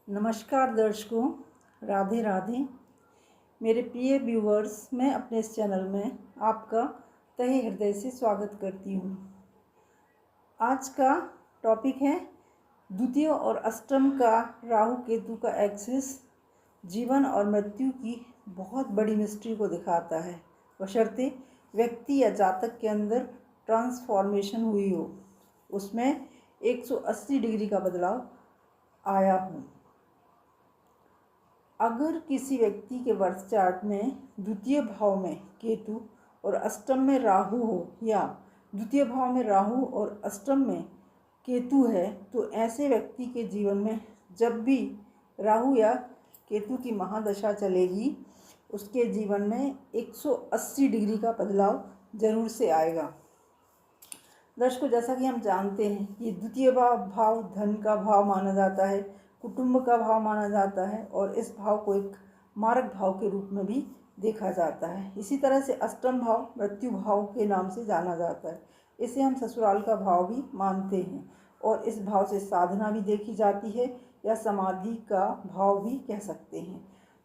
नमस्कार दर्शकों, राधे राधे। मेरे प्रिय व्यूवर्स, मैं अपने इस चैनल में आपका तहे हृदय से स्वागत करती हूँ। आज का टॉपिक है द्वितीय और अष्टम का राहु केतु का एक्सिस जीवन और मृत्यु की बहुत बड़ी मिस्ट्री को दिखाता है, बशर्ते व्यक्ति या जातक के अंदर ट्रांसफॉर्मेशन हुई हो, उसमें 180 डिग्री का बदलाव आया हो। अगर किसी व्यक्ति के बर्थ चार्ट में द्वितीय भाव में केतु और अष्टम में राहु हो या द्वितीय भाव में राहु और अष्टम में केतु है, तो ऐसे व्यक्ति के जीवन में जब भी राहु या केतु की महादशा चलेगी, उसके जीवन में 180 डिग्री का बदलाव जरूर से आएगा। दर्शकों, जैसा कि हम जानते हैं कि द्वितीय भाव धन का भाव माना जाता है, कुटुंब का भाव माना जाता है और इस भाव को एक मारक भाव के रूप में भी देखा जाता है। इसी तरह से अष्टम भाव मृत्यु भाव के नाम से जाना जाता है। इसे हम ससुराल का भाव भी मानते हैं और इस भाव से साधना भी देखी जाती है या समाधि का भाव भी कह सकते हैं।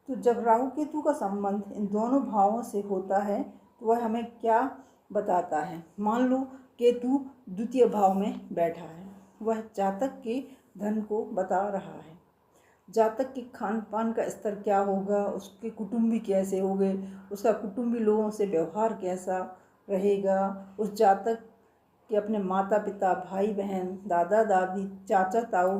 तो जब राहु केतु का संबंध इन दोनों भावों से होता है तो वह हमें क्या बताता है। मान लो केतु द्वितीय भाव में बैठा है, वह जातक के धन को बता रहा है। जातक के खान पान का स्तर क्या होगा, उसके कुटुंबी कैसे होंगे, उसका कुटुंबी लोगों से व्यवहार कैसा रहेगा, उस जातक के अपने माता पिता, भाई बहन, दादा दादी, चाचा ताऊ,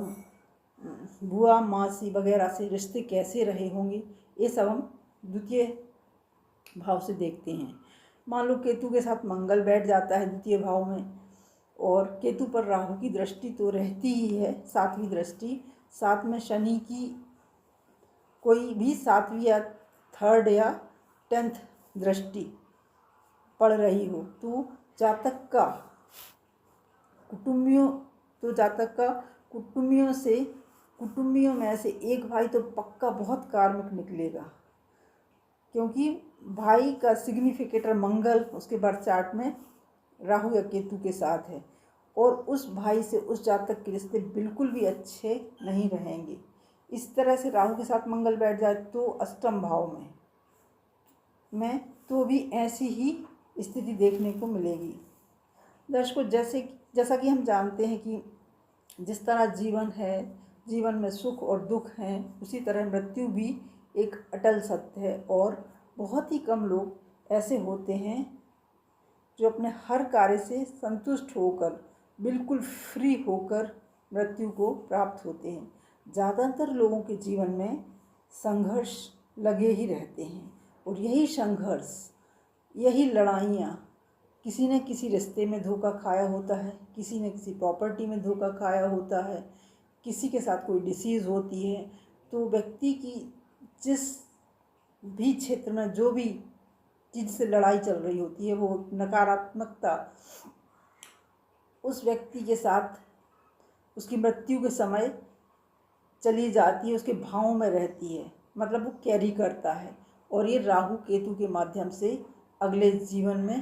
बुआ मासी वगैरह से रिश्ते कैसे रहे होंगे, ये सब हम द्वितीय भाव से देखते हैं। मान लो केतु के साथ मंगल बैठ जाता है द्वितीय भाव में और केतु पर राहु की दृष्टि तो रहती ही है, सातवीं दृष्टि, साथ में शनि की कोई भी सातवीं या थर्ड या 10th दृष्टि पड़ रही हो, तो जातक का कुटुंबियों में से एक भाई तो पक्का बहुत कार्मिक निकलेगा, क्योंकि भाई का सिग्निफिकेटर मंगल उसके बर्थ चार्ट में राहु या केतु के साथ है और उस भाई से उस जातक के रिश्ते बिल्कुल भी अच्छे नहीं रहेंगे। इस तरह से राहु के साथ मंगल बैठ जाए तो अष्टम भाव में तो भी ऐसी ही स्थिति देखने को मिलेगी। दर्शकों, जैसा कि हम जानते हैं कि जिस तरह जीवन है, जीवन में सुख और दुख हैं, उसी तरह मृत्यु भी एक अटल सत्य है और बहुत ही कम लोग ऐसे होते हैं जो अपने हर कार्य से संतुष्ट होकर, बिल्कुल फ्री होकर मृत्यु को प्राप्त होते हैं। ज़्यादातर लोगों के जीवन में संघर्ष लगे ही रहते हैं और यही संघर्ष, यही लड़ाइयाँ, किसी न किसी रिश्ते में धोखा खाया होता है, किसी न किसी प्रॉपर्टी में धोखा खाया होता है, किसी के साथ कोई डिसीज़ होती है, तो व्यक्ति की जिस भी क्षेत्र में जो भी चीज़ से लड़ाई चल रही होती है, वो नकारात्मकता उस व्यक्ति के साथ उसकी मृत्यु के समय चली जाती है, उसके भावों में रहती है, मतलब वो कैरी करता है और ये राहु केतु के माध्यम से अगले जीवन में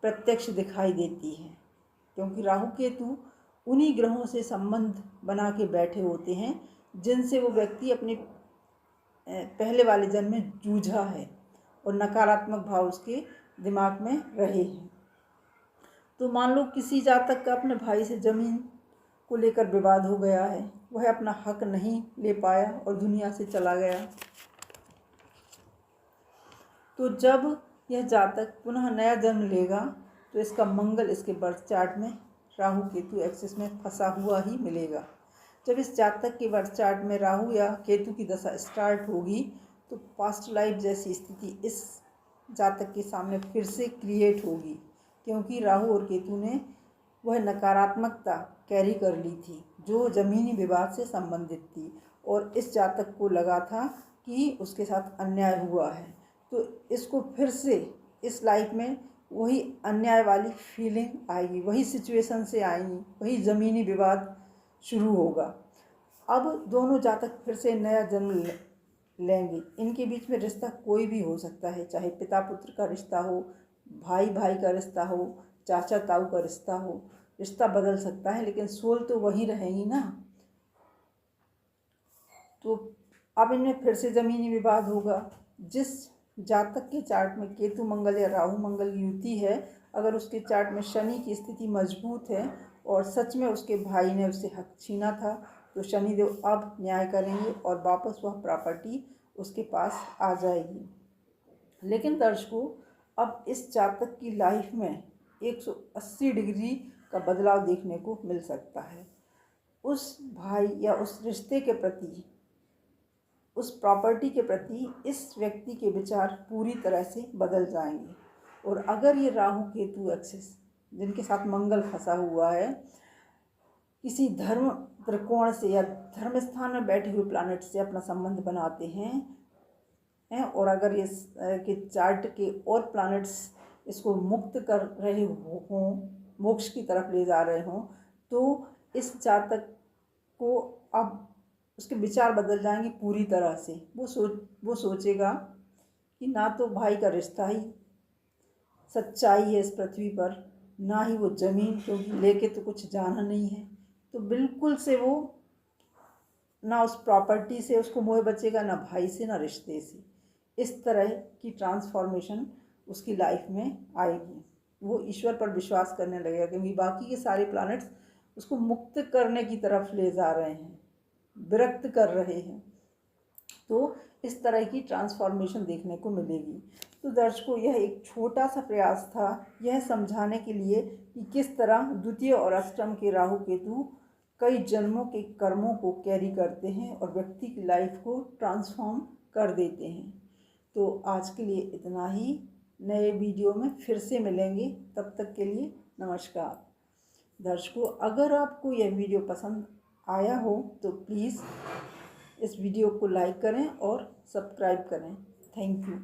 प्रत्यक्ष दिखाई देती है, क्योंकि राहु केतु उन्हीं ग्रहों से संबंध बना के बैठे होते हैं जिनसे वो व्यक्ति अपने पहले वाले जन्म में जूझा है और नकारात्मक भाव उसके दिमाग में रहे हैं। तो मान लो किसी जातक का अपने भाई से ज़मीन को लेकर विवाद हो गया है, वह अपना हक नहीं ले पाया और दुनिया से चला गया, तो जब यह जातक पुनः नया जन्म लेगा तो इसका मंगल इसके बर्थ चार्ट में राहु केतु एक्सिस में फंसा हुआ ही मिलेगा। जब इस जातक के बर्थ चार्ट में राहु या केतु की दशा स्टार्ट होगी तो पास्ट लाइफ जैसी स्थिति इस जातक के सामने फिर से क्रिएट होगी, क्योंकि राहु और केतु ने वह नकारात्मकता कैरी कर ली थी जो ज़मीनी विवाद से संबंधित थी और इस जातक को लगा था कि उसके साथ अन्याय हुआ है, तो इसको फिर से इस लाइफ में वही अन्याय वाली फीलिंग आएगी, वही सिचुएशन से आएंगी, वही ज़मीनी विवाद शुरू होगा। अब दोनों जातक फिर से नया जन्म लेंगे। इनके बीच में रिश्ता कोई भी हो सकता है, चाहे पिता पुत्र का रिश्ता हो, भाई भाई का रिश्ता हो, चाचा ताऊ का रिश्ता हो, रिश्ता बदल सकता है लेकिन सोल तो वही रहेगी ना। तो अब इनमें फिर से ज़मीनी विवाद होगा। जिस जातक के चार्ट में केतु मंगल या राहु मंगल की युति है, अगर उसके चार्ट में शनि की स्थिति मजबूत है और सच में उसके भाई ने उससे हक छीना था, तो शनिदेव अब न्याय करेंगे और वापस वह प्रॉपर्टी उसके पास आ जाएगी। लेकिन दर्शकों, अब इस जातक की लाइफ में 180 डिग्री का बदलाव देखने को मिल सकता है। उस भाई या उस रिश्ते के प्रति, उस प्रॉपर्टी के प्रति इस व्यक्ति के विचार पूरी तरह से बदल जाएंगे। और अगर ये राहु केतु एक्सिस जिनके साथ मंगल फंसा हुआ है, किसी धर्म त्रिकोण से या धर्म स्थान में बैठे हुए प्लैनेट से अपना संबंध बनाते हैं और अगर ये के चार्ट के और प्लैनेट्स इसको मुक्त कर रहे हों, मोक्ष की तरफ ले जा रहे हों, तो इस जातक को अब उसके विचार बदल जाएंगे पूरी तरह से। वो सोचेगा कि ना तो भाई का रिश्ता ही सच्चाई है इस पृथ्वी पर, ना ही वो ज़मीन, क्योंकि लेके तो कुछ जाना नहीं है। तो बिल्कुल से वो ना उस प्रॉपर्टी से उसको मोह बचेगा, ना भाई से, ना रिश्ते से। इस तरह की ट्रांसफॉर्मेशन उसकी लाइफ में आएगी। वो ईश्वर पर विश्वास करने लगेगा, क्योंकि बाकी के सारे प्लैनेट्स उसको मुक्त करने की तरफ ले जा रहे हैं, विरक्त कर रहे हैं। तो इस तरह की ट्रांसफॉर्मेशन देखने को मिलेगी। तो दर्शकों, यह एक छोटा सा प्रयास था यह समझाने के लिए कि किस तरह द्वितीय और अष्टम के राहु केतु कई जन्मों के कर्मों को कैरी करते हैं और व्यक्ति की लाइफ को ट्रांसफॉर्म कर देते हैं। तो आज के लिए इतना ही। नए वीडियो में फिर से मिलेंगे, तब तक के लिए नमस्कार। दर्शकों, अगर आपको यह वीडियो पसंद आया हो तो प्लीज़ इस वीडियो को लाइक करें और सब्सक्राइब करें। Thank you.